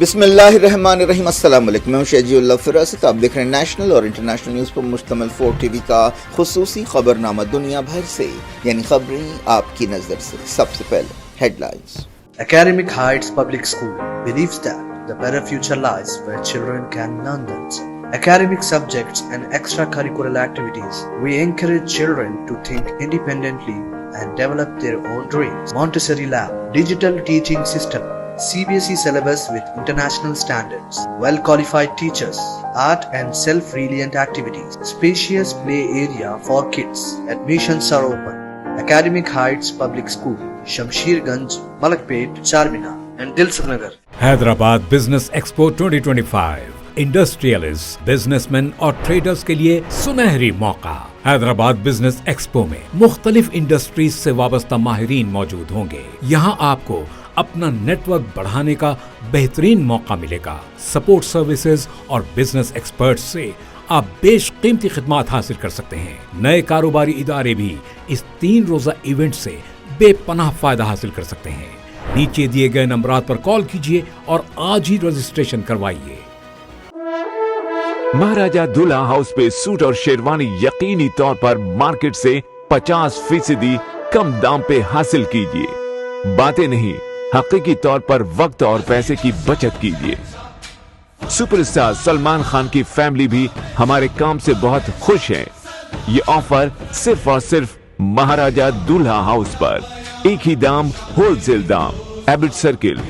بسم اللہ الرحمن الرحیم، السلام علیکم، میں شہجی اللہ فراست، آپ دیکھ رہے ہیں نیشنل اور انٹرنیشنل نیوز پر مشتمل 4 ٹی وی کا خصوصی خبرنامہ دنیا بھر سے، یعنی خبریں آپ کی نظر سے۔ سب سے پہلے headlines. Academic Heights Public School believes that the better future lies where children can learn them. Academic subjects and extracurricular activities. We encourage children to think independently and develop their own dreams. Montessori Lab, digital teaching system, CBSE syllabus with international standards, well-qualified teachers, art and self-reliant activities, spacious play area for kids. Admissions are open. Academic Heights Public School, Shamsherganj, Malakpet, Charminar and Dilsukh Nagar. Hyderabad business expo 2025 industrialist, business man اور traders کے لیے سنہری موقع۔ Hyderabad business expo میں مختلف industries سے وابستہ ماہرین موجود ہوں گے۔ یہاں آپ کو اپنا نیٹ ورک بڑھانے کا بہترین موقع ملے گا۔ سپورٹ سروسز اور بزنس ایکسپرٹس سے آپ بیش قیمتی خدمات حاصل کر سکتے ہیں۔ نئے کاروباری ادارے بھی اس 3 روزہ ایونٹ سے بے پناہ فائدہ حاصل کر سکتے ہیں۔ نیچے دیے گئے نمبرات پر کال کیجیے اور آج ہی رجسٹریشن کروائیے۔ مہاراجہ دلہا ہاؤس پہ سوٹ اور شیروانی یقینی طور پر مارکیٹ سے 50% کم دام پہ حاصل کیجیے۔ باتیں نہیں، حقیقی طور پر وقت اور پیسے کی بچت کیجیے۔ سپر اسٹار سلمان خان کی فیملی بھی ہمارے کام سے بہت خوش ہے۔ یہ آفر صرف اور صرف مہاراجہ دلہا ہاؤس پر، ایک ہی دام، ہول سیل دام، ایبٹ سرکل،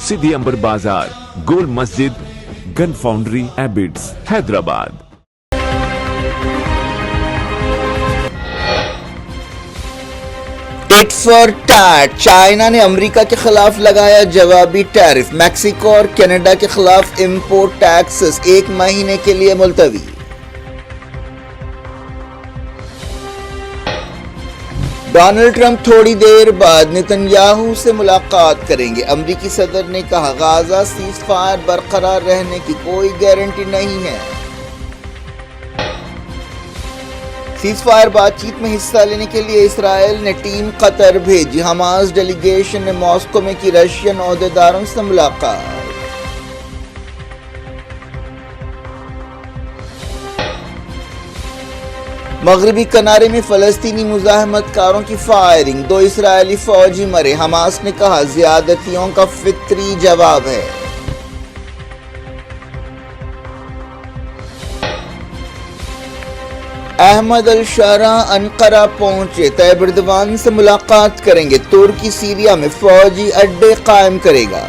سدھی امبر بازار، گول مسجد، گن فاؤنڈری، ایبٹس، Hyderabad. Tit for tat, China نے امریکہ کے خلاف لگایا جوابی ٹیرف، میکسیکو اور کینیڈا کے خلاف امپورٹ ٹیکسز 1 مہینے کے لیے ملتوی۔ ڈونلڈ ٹرمپ تھوڑی دیر بعد نتن-یاہو سے ملاقات کریں گے۔ امریکی صدر نے کہا غازہ سیز فائر برقرار رہنے کی کوئی گارنٹی نہیں ہے۔ سیز فائر بات چیت میں حصہ لینے کے لیے اسرائیل نے ٹیم قطر بھیجی۔ حماس ڈیلیگیشن نے ماسکو میں کی رشین عہدیداروں سے ملاقات۔ مغربی کنارے میں فلسطینی مزاحمت کاروں کی فائرنگ، 2 اسرائیلی فوجی مرے۔ حماس نے کہا زیادتیوں کا فطری جواب ہے۔ احمد الشارع انقرہ پہنچے، طیب اردوان سے ملاقات کریں گے۔ ترکی سیریا میں فوجی اڈے قائم کرے گا۔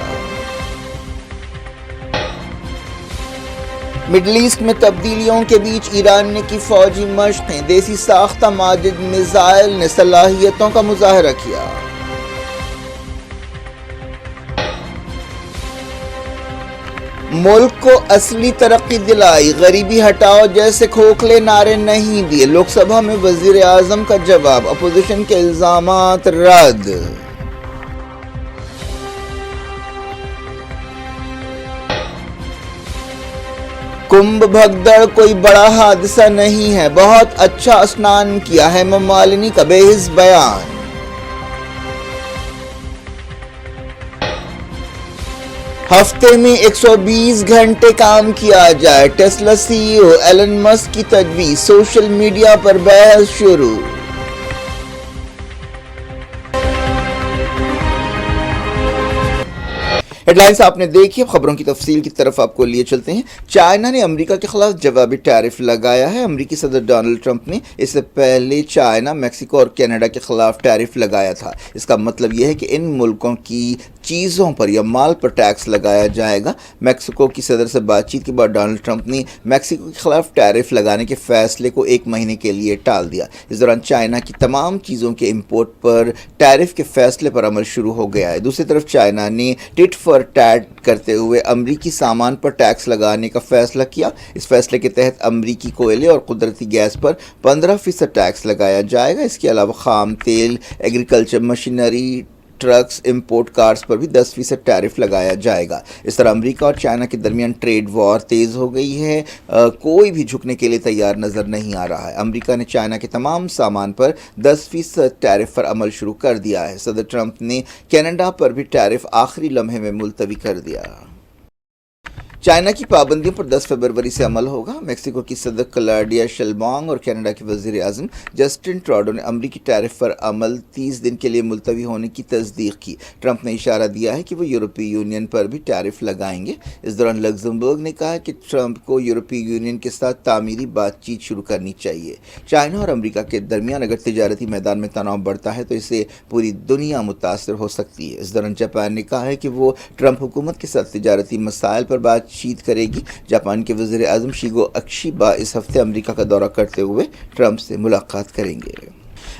مڈل ایسٹ میں تبدیلیوں کے بیچ ایران نے کی فوجی مشقیں، دیسی ساختہ ماجد میزائل نے صلاحیتوں کا مظاہرہ کیا۔ ملک کو اصلی ترقی دلائی، غریبی ہٹاؤ جیسے کھوکھلے نعرے نہیں دیے۔ لوک سبھا میں وزیر اعظم کا جواب، اپوزیشن کے الزامات رد۔ کنبھ بھگدڑ کوئی بڑا حادثہ نہیں ہے، بہت اچھا اسنان کیا، ہیما مالنی کا بے حس بیان۔ ہفتے میں 120 گھنٹے کام کیا جائے، ٹیسلا سی ای او ایلن مسک کی تجویز، سوشل میڈیا پر بحث شروع۔ ہیڈ لائنز آپ نے دیکھی، اب خبروں کی تفصیل کی طرف آپ کو لیے چلتے ہیں۔ چائنا نے امریکہ کے خلاف جوابی ٹیرف لگایا ہے۔ امریکی صدر ڈونلڈ ٹرمپ نے اس سے پہلے چائنا، میکسیکو اور کینیڈا کے خلاف ٹیرف لگایا تھا۔ اس کا مطلب یہ ہے کہ ان ملکوں کی چیزوں پر یا مال پر ٹیکس لگایا جائے گا۔ میکسیکو کی صدر سے بات چیت کے بعد ڈونلڈ ٹرمپ نے میکسیکو کے خلاف ٹیرف لگانے کے فیصلے کو 1 مہینے کے لیے ٹال دیا۔ اس دوران چائنا کی تمام چیزوں کے امپورٹ پر ٹیرف کے فیصلے پر عمل شروع ہو گیا ہے۔ دوسری طرف چائنا نے ٹٹ فار ٹیٹ کرتے ہوئے امریکی سامان پر ٹیکس لگانے کا فیصلہ کیا۔ اس فیصلے کے تحت امریکی کوئلے اور قدرتی گیس پر 15% ٹیکس لگایا جائے گا۔ اس کے علاوہ خام تیل، agriculture machinery, trucks, import cars پر بھی 10% ٹیرف لگایا جائے گا۔ اس طرح امریکہ اور چائنا کے درمیان ٹریڈ وار تیز ہو گئی ہے۔ کوئی بھی جھکنے کے لیے تیار نظر نہیں آ رہا ہے۔ امریکہ نے چائنا کے تمام سامان پر 10% ٹیرف پر عمل شروع کر دیا ہے۔ صدر ٹرمپ نے کینیڈا پر بھی ٹیرف آخری لمحے میں ملتوی کر دیا۔ चाइना की पाबंदियों पर 10 फरवरी से अमल होगा। मेक्सिको की सदर क्लॉडिया शेलबांग और कनाडा के वजीर आजम जस्टिन ट्रूडो ने अमरीकी टैरिफ पर अमल 30 दिन के लिए मुलतवी होने की तस्दीक की। ट्रंप ने इशारा दिया है कि वो यूरोपीय यूनियन पर भी टैरिफ लगाएंगे। इस दौरान लग्जमबर्ग ने कहा कि ट्रंप को यूरोपीय यूनियन के साथ तामीरी बातचीत शुरू करनी चाहिए। चाइना और अमरीका के दरमियान अगर तिजारती मैदान में तनाव बढ़ता है तो इससे पूरी दुनिया मुतासर हो सकती है। इस दौरान जापान ने कहा है कि वो ट्रंप हुकूमत के साथ तिजारती मसाइल पर बातचीत करेगी। जापान के वज़ीर आज़म शिगो अक्शीबा इस हफ्ते अमेरिका का दौरा करते हुए ट्रंप से मुलाकात करेंगे।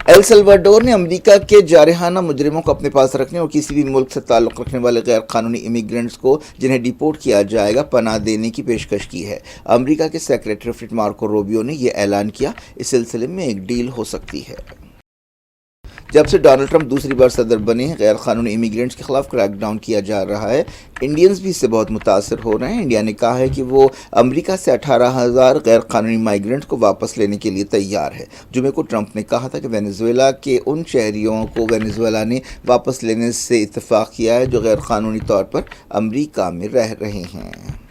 एल सल्वाडोर ने अमेरिका के जारहाना मुजरिमों को अपने पास रखने और किसी भी मुल्क से ताल्लुक़ रखने वाले गैर कानूनी इमिग्रेंट्स को जिन्हें डिपोर्ट किया जाएगा पनाह देने की पेशकश की है। अमेरिका के secretary of state Marco Rubio ने यह ऐलान किया। इस सिलसिले में एक डील हो सकती है। जब से डोनाल्ड ट्रंप दूसरी बार सदर बने हैं, गैर कानूनी इमिग्रेंट्स के खिलाफ क्रैकडाउन किया जा रहा है। इंडियंस भी इससे बहुत मुतासर हो रहे हैं। इंडिया ने कहा है कि वो अमेरिका से 18,000 गैर कानूनी माइग्रेंट्स को वापस लेने के लिए तैयार है। जुमे को ट्रंप ने कहा था कि वेनेजुएला के उन शहरियों को वेनेजुएला ने वापस लेने से इत्तेफाक किया है जो गैर कानूनी तौर पर अमेरिका में रह रहे हैं।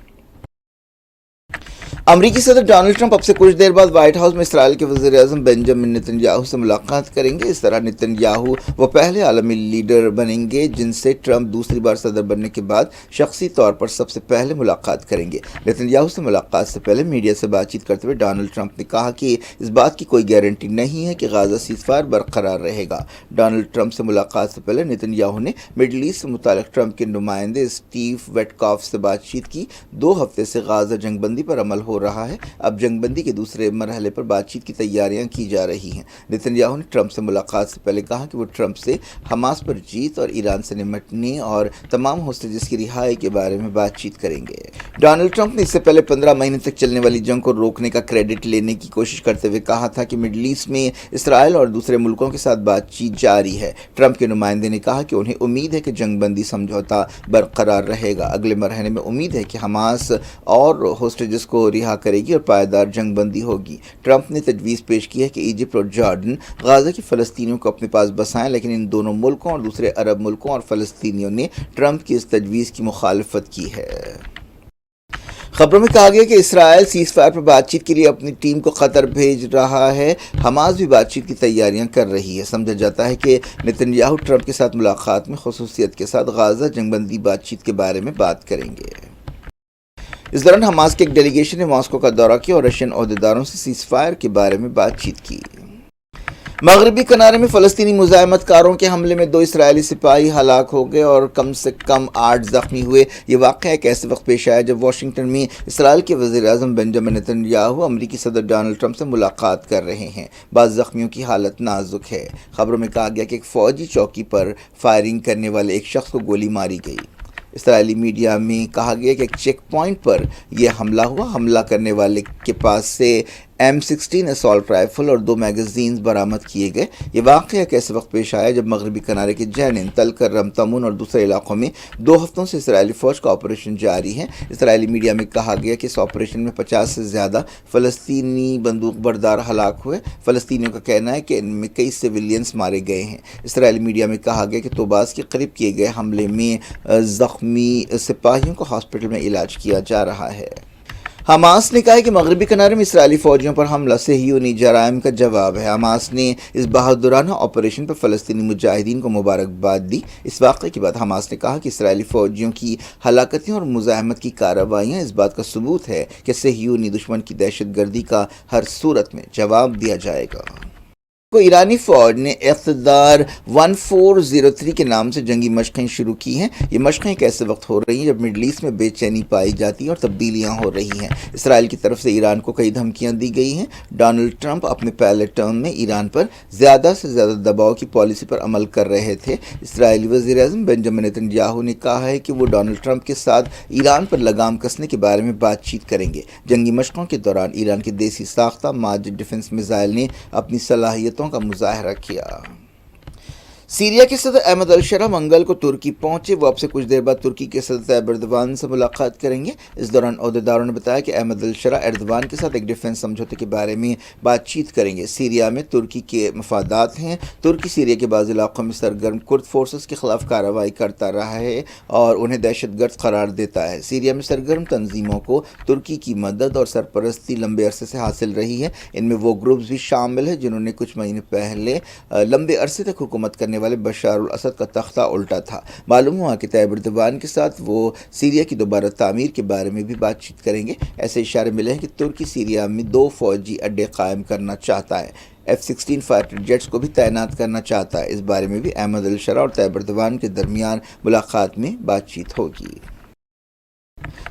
अमरीकी सदर डोनाल्ड ट्रंप अब से कुछ देर बाद व्हाइट हाउस में इसराइल के वज़ीर आज़म बेंजामिन नेतन्याहू से मुलाकात करेंगे। इस तरह नेतन्याहू वो पहले आलमी लीडर बनेंगे जिनसे ट्रंप दूसरी बार सदर बनने के बाद शख्सी तौर पर सबसे पहले मुलाकात करेंगे। नेतन्याहू से मुलाकात से पहले मीडिया से बातचीत करते हुए डोनाल्ड ट्रंप ने कहा कि इस बात की कोई गारंटी नहीं है कि गाज़ा सीज़फायर बरकरार रहेगा। डोनाल्ड ट्रंप से मुलाकात से पहले नेतन्याहू ने मिडल ईस्ट से मुताल्लिक़ ट्रंप के नुमाइंदे स्टीव वेटकॉफ से बातचीत की। 2 हफ्ते से गाज़ा जंगबंदी पर अमल हो रहा है। अब जंगबंदी के दूसरे मरहले पर बातचीत की तैयारियां की जा रही हैं। नेतन्याहू ने ट्रंप से मुलाकात से पहले कहा कि वो ट्रंप से हमास पर जीत और ईरान से निपटने और तमाम होस्टेजेस की रिहाई के बारे में बातचीत करेंगे। डोनाल्ड ट्रंप ने इससे पहले 15 महीने तक चलने वाली जंग को रोकने का क्रेडिट लेने की कोशिश करते हुए कहा था कि मिडल ईस्ट में इसराइल और दूसरे मुल्कों के साथ बातचीत जारी है। ट्रंप के नुमाइंदे ने कहा कि उन्हें उम्मीद है कि जंगबंदी समझौता बरकरार रहेगा। अगले मरहले में उम्मीद है कि हमास और होस्टेजेस को रिहा करेगी और पायदार जंगबंदी होगी। ट्रंप ने तजवीज़ पेश की है कि इजिप्ट और जॉर्डन गाज़ा के फ़लस्तीनियों को अपने पास बसाएं, लेकिन इन दोनों मुल्कों और दूसरे अरब मुल्कों और फ़लस्तीनियों ने ट्रंप की इस तजवीज़ की मुखालफत की है। खबरों में कहा गया कि इसराइल सीज़फायर पर बातचीत के लिए अपनी टीम को कतर भेज रहा है। हमास भी बातचीत की तैयारियां कर रही है। समझा जाता है कि नेतन्याहू ट्रंप के साथ मुलाकात में खुसूसियत के साथ गाज़ा जंगबंदी बातचीत के बारे में बात करेंगे। इस दौरान हमास के एक डेलीगेशन ने मॉस्को का दौरा किया और रशियन ओहदेदारों से सीज़फायर के बारे में बातचीत की। मगरबी किनारे में फ़लस्तीनी मुज़ाहमतकारों के हमले में 2 इसराइली सिपाही हलाक हो गए और कम से कम 8 ज़ख्मी हुए। ये वाक़या एक ऐसे वक्त पेश आया जब वाशिंगटन में इसराइल के वज़ीर आज़म बेंजामिन नेतन्याहू अमरीकी सदर डोनाल्ड ट्रंप से मुलाकात कर रहे हैं। बाज़ ज़ख्मियों की हालत नाजुक है। खबरों में कहा गया कि एक फ़ौजी चौकी पर फायरिंग करने वाले एक शख्स को गोली मारी गई। इसराइली मीडिया में कहा गया कि एक चेक पॉइंट पर यह हमला हुआ। हमला करने वाले के पास से M16 असॉल्ट राइफल और 2 मैगजीन्स बरामद किए गए। ये वाक़या एक ऐसे वक्त पेश आया जब मगरबी किनारे के जैनिन, तलकर, रमतमून और दूसरे इलाकों में 2 हफ्तों से इसराइली फ़ौज का ऑपरेशन जारी है। इसराइली मीडिया में कहा गया कि इस ऑपरेशन में 50 से ज़्यादा फ़लस्तीनी बंदूक बरदार हलाक हुए। फ़लस्तीनियों का कहना है कि इनमें कई सिविलियंस मारे गए हैं। इसराइली मीडिया में कहा गया कि तोबास के करीब किए गए हमले में ज़ख्मी सिपाहियों को हॉस्पिटल में इलाज किया जा रहा है। हमास ने कहा है कि मगरबी किनारे में इसराइली फ़ौजियों पर हमला सहीयूनी जराइम का जवाब है। हमास ने इस बहादुराना ऑपरेशन पर फ़लस्तीनी मुजाहिदीन को मुबारकबाद दी। इस वाक़े के बाद हमास ने कहा कि इसराइली फ़ौजियों की हलाकतें और मुज़ाहमत की कार्रवाइयाँ इस बात का सबूत है कि सहीयूनी दुश्मन की दहशतगर्दी का हर सूरत में जवाब दिया जाएगा। ईरानी फ़ौज ने इक़्तिदार 1403 के नाम से जंगी मशक़ें शुरू की हैं। ये मशक़ें एक ऐसे वक्त हो रही हैं जब मिडल ईस्ट में बेचैनी पाई जाती है और तब्दीलियाँ हो रही हैं। इसराइल की तरफ से ईरान को कई धमकियाँ दी गई हैं। डोनाल्ड ट्रंप अपने पहले टर्म में ईरान पर ज़्यादा से ज़्यादा दबाव की पॉलिसी पर अमल कर रहे थे। इसराइली वज़ीर आज़म बेंजामिन नेतन्याहू ने कहा है कि वो डोनाल्ड ट्रंप के साथ ईरान पर लगाम कसने के बारे में बातचीत करेंगे। जंगी मशक़ों के दौरान ईरान के देसी साख्ता माजिद डिफेंस मिसाइल ने अपनी सलाहियतों का मुजाहरा किया। सीरिया के सदर अहमद अल-शरा मंगल को तुर्की पहुंचे। वो अब से कुछ देर बाद तुर्की के सदर तैयब एर्दोगान से मुलाकात करेंगे। इस दौरान ओहदेदारों ने बताया कि अहमद अल-शरा एर्दोगान के साथ एक डिफेंस समझौते के बारे में बातचीत करेंगे। सीरिया में तुर्की के मफादात हैं। तुर्की सीरिया के बाज़ इलाकों में सरगर्म कुर्द फोर्सेस के खिलाफ कार्रवाई करता रहा है और उन्हें दहशतगर्द करार देता है। सीरिया में सरगर्म तंजीमों को तुर्की की मदद और सरपरस्ती लंबे अरसे से हासिल रही है। इनमें वो ग्रुप्स भी शामिल है जिन्होंने कुछ महीने पहले लंबे अरसे तक हुकूमत करने वाले बशार अल असद का तख्ता उल्टा था। मालूम हुआ कि तैयब एर्दोगान के साथ वो सीरिया की दोबारा तामीर के बारे में भी बातचीत करेंगे। ऐसे इशारे मिले हैं कि तुर्की सीरिया में 2 फौजी अड्डे कायम करना चाहता है। F-16 फाइटर जेट्स को भी तैनात करना चाहता है। इस बारे में भी अहमद अल-शरा और तैयब एर्दोगान के दरमियान मुलाकात में बातचीत होगी।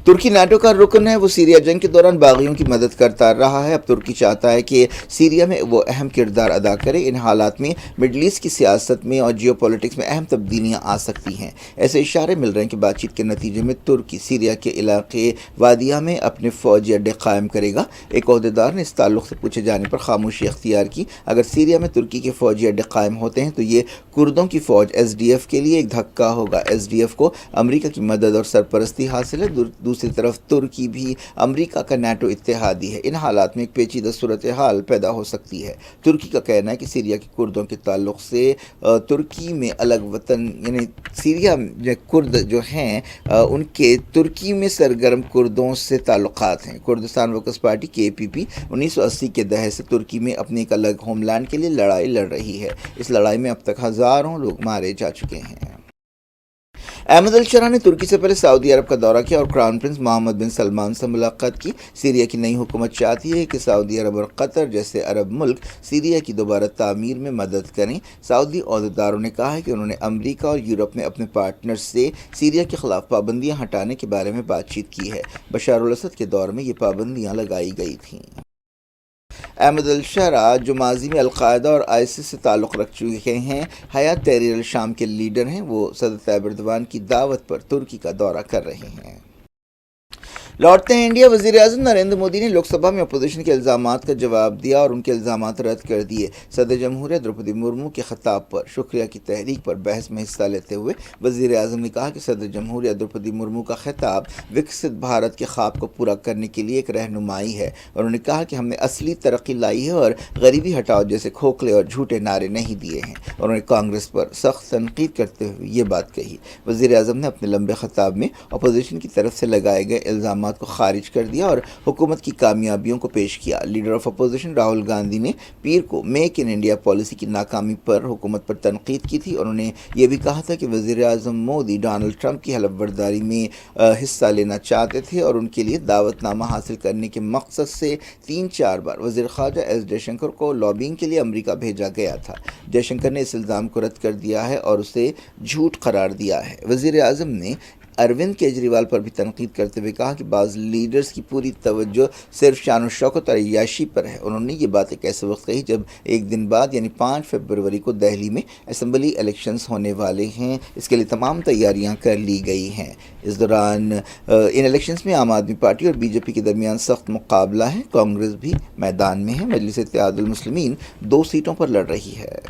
तुर्की नाटो का रुकन है। वो सीरिया जंग के दौरान बागियों की मदद करता रहा है। अब तुर्की चाहता है कि सीरिया में वो अहम किरदार अदा करे। इन हालात में मिडल ईस्ट की सियासत में और जियो पॉलिटिक्स में अहम तब्दीलियाँ आ सकती हैं। ऐसे इशारे मिल रहे हैं कि बातचीत के नतीजे में तुर्की सीरिया के इलाके वादिया में अपने फ़ौजी अड्डे कायम करेगा। एक ओहदेदार ने इस ताल्लुक़ से पूछे जाने पर खामोशी अख्तियार की। अगर सीरिया में तुर्की के फ़ौजी अड्डे कायम होते हैं तो ये कुर्दों की फ़ौज SDF के लिए एक धक्का होगा। SDF को अमरीका की मदद और सरपरस्ती हासिल है। दूसरी तरफ तुर्की भी अमेरिका का नाटो इत्तेहादी है। इन हालात में एक पेचीदा सूरत हाल पैदा हो सकती है। तुर्की का कहना है कि सीरिया के कुर्दों के ताल्लुक से तुर्की में अलग वतन यानी सीरिया में कुर्द जो हैं उनके तुर्की में सरगर्म कुर्दों से ताल्लुकात हैं। कुर्दिस्तान वर्कर्स पार्टी KPP 1980 के दहर से तुर्की में अपने एक अलग होमलैंड के लिए लड़ाई लड़ रही है। इस लड़ाई में अब तक हज़ारों लोग मारे जा चुके हैं। अहमद अल-शरा ने तुर्की से पहले सऊदी अरब का दौरा किया और क्राउन प्रिंस मोहम्मद बिन सलमान से मुलाकात की। सीरिया की नई हुकूमत चाहती है कि सऊदी अरब और कतर जैसे अरब मुल्क सीरिया की दोबारा तामीर में मदद करें। सऊदी ओहदेदारों ने कहा है कि उन्होंने अमेरिका और यूरोप में अपने पार्टनर्स से सीरिया के खिलाफ पाबंदियां हटाने के बारे में बातचीत की है। बशार अल असद के दौर में ये पाबंदियां लगाई गई थीं। अहमद अल-शरा जो माजी में अलकायदा और ISIS से ताल्लुक़ रख चुके हैं, हयात तहरीर अल-शाम के लीडर हैं। वो सदर तैयब एर्दोगान की दावत पर तुर्की का दौरा कर रहे हैं। लौटते हैं इंडिया। वज़ीर-ए-आज़म नरेंद्र मोदी ने लोकसभा में अपोजिशन के इल्ज़ामात का जवाब दिया और उनके इल्ज़ामात रद्द कर दिए। सदर जमहूरियत द्रौपदी मुर्मू के खिताब पर शुक्रिया की तहरीक पर बहस में हिस्सा लेते हुए वज़ीर-ए-आज़म ने कहा कि सदर जमहूरियत द्रौपदी मुर्मू का खिताब विकसित भारत के ख्वाब को पूरा करने के लिए एक रहनुमाई है। उन्होंने कहा कि हमने असली तरक्की लाई है और गरीबी हटाओ जैसे खोखले और झूठे नारे नहीं दिए हैं। उन्होंने कांग्रेस पर सख्त तनकीद करते हुए ये बात कही। वज़ीर-ए-आज़म ने अपने लंबे खिताब में अपोजिशन की तरफ से लगाए गए इल्ज़ाम को खारिज कर दिया और हुकूमत की कामयाबियों को पेश किया। Leader of opposition Rahul Gandhi ने पीर को मेक इन इंडिया पॉलिसी की नाकामी पर हुकूमत पर तनकीद की थी। उन्होंने ये भी कहा था कि वज़ीर-ए-आज़म मोदी डोनाल्ड ट्रंप की हलफबर्दारी में हिस्सा लेना चाहते थे और उनके लिए दावतनामा हासिल करने के मकसद से 3-4 बार वज़ीर ख़ारजा S जयशंकर को लॉबिंग के लिए अमेरिका भेजा गया था। जयशंकर ने इस इल्ज़ाम को रद्द कर दिया है और उसे झूठ करार दिया है। वज़ीर-ए-आज़म ने अरविंद केजरीवाल पर भी तनकीद करते हुए कहा कि बाज़ लीडर्स की पूरी तवज्जो सिर्फ शान शौकत और अय्याशी पर है। उन्होंने ये बात एक ऐसे वक्त कही जब एक दिन बाद यानी 5 फरवरी को दिल्ली में असम्बली इलेक्शंस होने वाले हैं। इसके लिए तमाम तैयारियां कर ली गई हैं। इस दौरान इन इलेक्शंस में आम आदमी पार्टी और BJP के दरमियान सख्त मुकाबला है। कांग्रेस भी मैदान में है। मजलिस इत्तेहादुल मुस्लिमीन 2 सीटों पर लड़ रही है।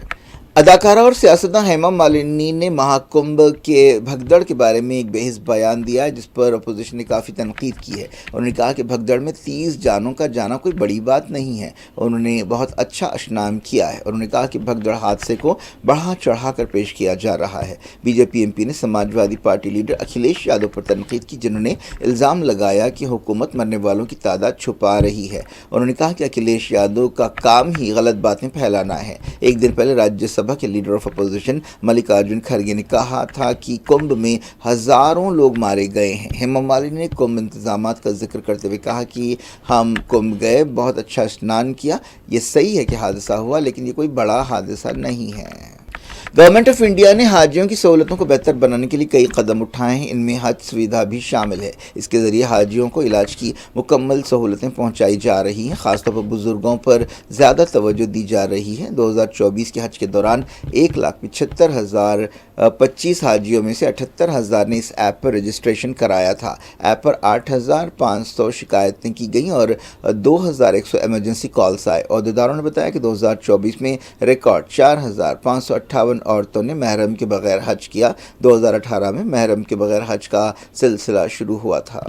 अदाकारा और सियासतदान हेमा मालिनी ने महाकुंभ के भगदड़ के बारे में एक बेहिस बयान दिया है जिस पर अपोजिशन ने काफ़ी तनकीद की है। उन्होंने कहा कि भगदड़ में 30 जानों का जाना कोई बड़ी बात नहीं है। उन्होंने बहुत अच्छा अशनाम किया है। उन्होंने कहा कि भगदड़ हादसे को बढ़ा चढ़ा कर पेश किया जा रहा है। BJP MP ने समाजवादी पार्टी लीडर अखिलेश यादव पर तनकीद की जिन्होंने इल्ज़ाम लगाया कि हुकूमत मरने वालों की तादाद छुपा रही है। उन्होंने कहा कि अखिलेश यादव का काम ही गलत बातें फैलाना है। एक दिन पहले राज्यसभा के लीडर ऑफ अपोजिशन मल्लिकार्जुन खड़गे ने कहा था कि कुंभ में हज़ारों लोग मारे गए हैं। हेमा मालिनी ने कुंभ इंतजामात का जिक्र करते हुए कहा कि हम कुंभ गए, बहुत अच्छा स्नान किया। ये सही है कि हादसा हुआ लेकिन ये कोई बड़ा हादसा नहीं है। गवर्नमेंट ऑफ इंडिया ने हाजियों की सहूलतों को बेहतर बनाने के लिए कई कदम उठाए हैं। इनमें हज सुविधा भी शामिल है। इसके ज़रिए हाजियों को इलाज की मुकम्मल सहूलतें पहुंचाई जा रही हैं। ख़ासतौर पर बुज़ुर्गों पर ज़्यादा तवज्जो दी जा रही है। 2024 के हज के दौरान 1,75,025 हाजियों में से 78,000 ने इस ऐप पर रजिस्ट्रेशन कराया था। ऐप पर 8,500 शिकायतें की गईं और 2,100 एमरजेंसी कॉल्स आए। अहदेदारों ने बताया कि 2024 में रिकॉर्ड 4,558 عورتوں نے محرم کے بغیر حج کیا۔ 2018 میں محرم کے بغیر حج کا سلسلہ شروع ہوا تھا۔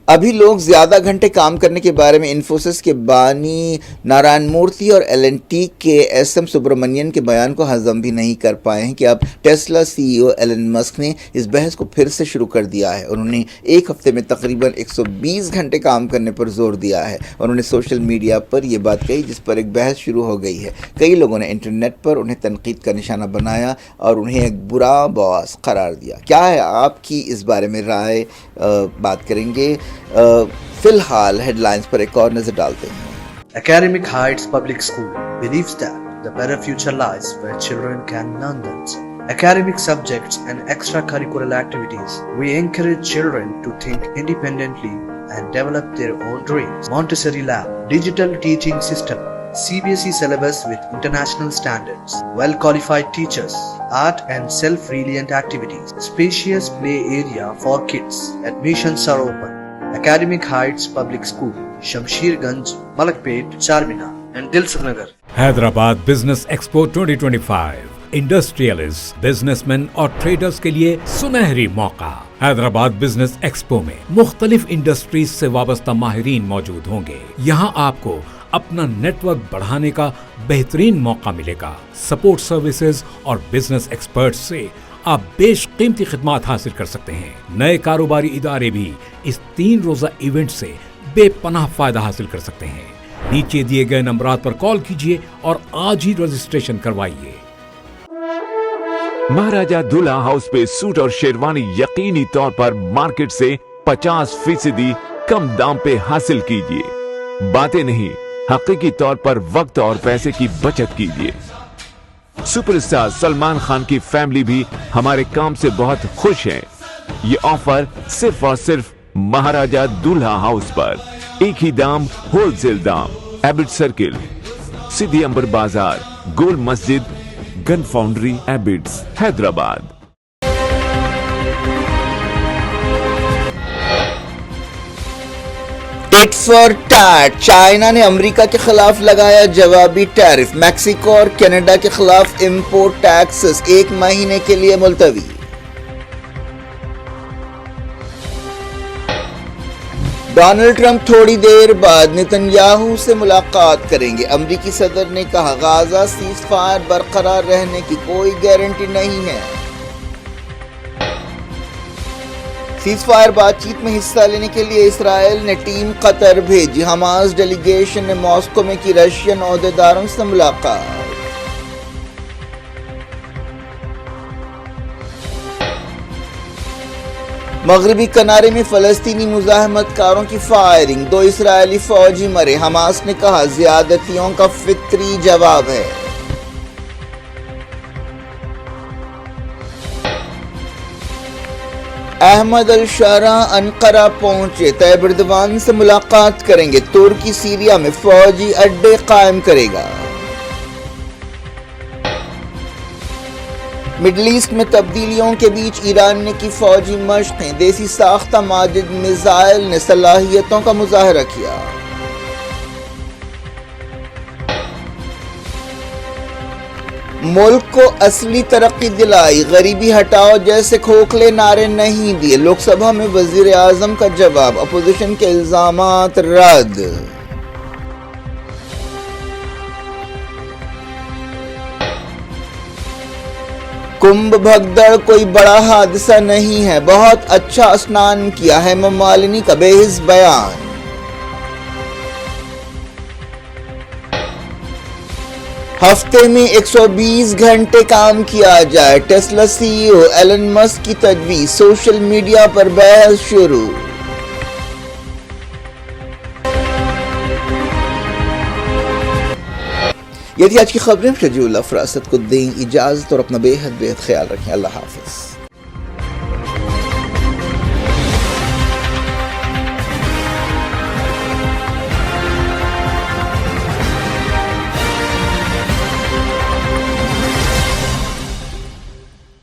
ابھی لوگ زیادہ گھنٹے کام کرنے کے بارے میں انفوسس کے بانی نارائن مورتی اور ایل این ٹی کے ایس ایم سبرامنین کے بیان کو ہضم بھی نہیں کر پائے ہیں کہ اب ٹیسلا سی ای او ایلن مسک نے اس بحث کو پھر سے شروع کر دیا ہے۔ انہوں نے ایک ہفتے میں تقریباً 120 گھنٹے کام کرنے پر زور دیا ہے۔ انہوں نے سوشل میڈیا پر یہ بات کہی جس پر ایک بحث شروع ہو گئی ہے۔ کئی لوگوں نے انٹرنیٹ پر انہیں تنقید کا نشانہ بنایا اور انہیں ایک برا باس قرار دیا۔ کیا ہے آپ کی اس بارے میں رائے؟ بات کریں گے۔ فی الحال ہیڈ لائنز پر ایک اور نظر ڈالتے ہیں۔ Academic Heights Public School believes that the better future lies where children can learn them. Academic subjects and extracurricular activities. We encourage children to think independently and develop their own dreams. Montessori Lab, digital teaching system, CBSE syllabus with international standards, well-qualified teachers, art and self-reliant activities, spacious play area for kids. Admissions are open. Academic Heights Public School, Shamsherganj, Malakpet, Charminar and Dilsukh Nagar. Hyderabad business expo 2025 industrialist, businessman और traders के लिए सुनहरी मौका। Hyderabad business expo में मुख्तलिफ industries से वाबस्ता माहिरीन मौजूद होंगे। यहाँ आपको अपना नेटवर्क बढ़ाने का बेहतरीन मौका मिलेगा। सपोर्ट सर्विसेज और बिजनेस एक्सपर्ट्स से आप बेशकीमती खिदमात हासिल कर सकते हैं। नए कारोबारी इदारे भी इस 3 रोजा इवेंट से बेपनाह फायदा हासिल कर सकते हैं। नीचे दिए गए नंबरात पर कॉल कीजिए और आज ही रजिस्ट्रेशन करवाइए। महाराजा दूल्हा हाउस पे सूट और शेरवानी यकीनी तौर पर मार्केट से 50% कम दाम पे हासिल कीजिए। बातें नहीं, हकीकी तौर पर वक्त और पैसे की बचत कीजिए। सुपरस्टार सलमान खान की फैमिली भी हमारे काम से बहुत खुश है। ये ऑफर सिर्फ और सिर्फ महाराजा दूल्हा हाउस पर। एक ही दाम, होलसेल दाम। एबिट सर्किल, सिद्धि अंबर बाजार, गोल मस्जिद, gun foundry, Abids, Hyderabad. Tit for tat, China ने अमेरिका के खिलाफ लगाया जवाबी टैरिफ। मैक्सिको और कनाडा के खिलाफ इंपोर्ट टैक्सेस 1 महीने के लिए मुलतवी। डोनाल्ड ट्रंप थोड़ी देर बाद नेतन्याहू से मुलाकात करेंगे। अमेरिकी सदर ने कहा गाजा सीज फायर बरकरार रहने की कोई गारंटी नहीं है। सीज फायर बातचीत में हिस्सा लेने के लिए इसराइल ने टीम कतर भेजी। हमास डेलीगेशन ने मॉस्को में की रशियन ओहदेदारों से मुलाकात। मगरबी किनारे में फलस्तीनी मुजाहमतकारों की फायरिंग, 2 इसराइली फौजी मरे। हमास ने कहा ज्यादतियों का फितरी जवाब है। अहमद अल शारा अनकरा पहुंचे, तैयब एर्दोगान से मुलाकात करेंगे। तुर्की सीरिया में फौजी अड्डे कायम करेगा। मिडल ईस्ट में तब्दीलियों के बीच ईरान ने की फौजी मशक़ें। देसी साख्ता माजिद मिसाइल ने सलाहियतों का मुजाहरा किया। मुल्क को असली तरक्की दिलाई, गरीबी हटाओ जैसे खोखले नारे नहीं दिए। लोकसभा में वजीर आजम का जवाब, अपोजिशन के इल्जामात रद्द। कुंभ भगदड़ कोई बड़ा हादसा नहीं है, बहुत अच्छा स्नान किया है। हेमा मालिनी का बेहिस बयान। हफ्ते में 120 घंटे काम किया जाए, टेस्ला सीईओ एलन मस्क की तजवीज़। सोशल मीडिया पर बहस शुरू। ये थी आज की खबरें। शजीउल्लाह फरासत को दें इजाजत और अपना बेहद ख्याल रखें। अल्लाह हाफिज।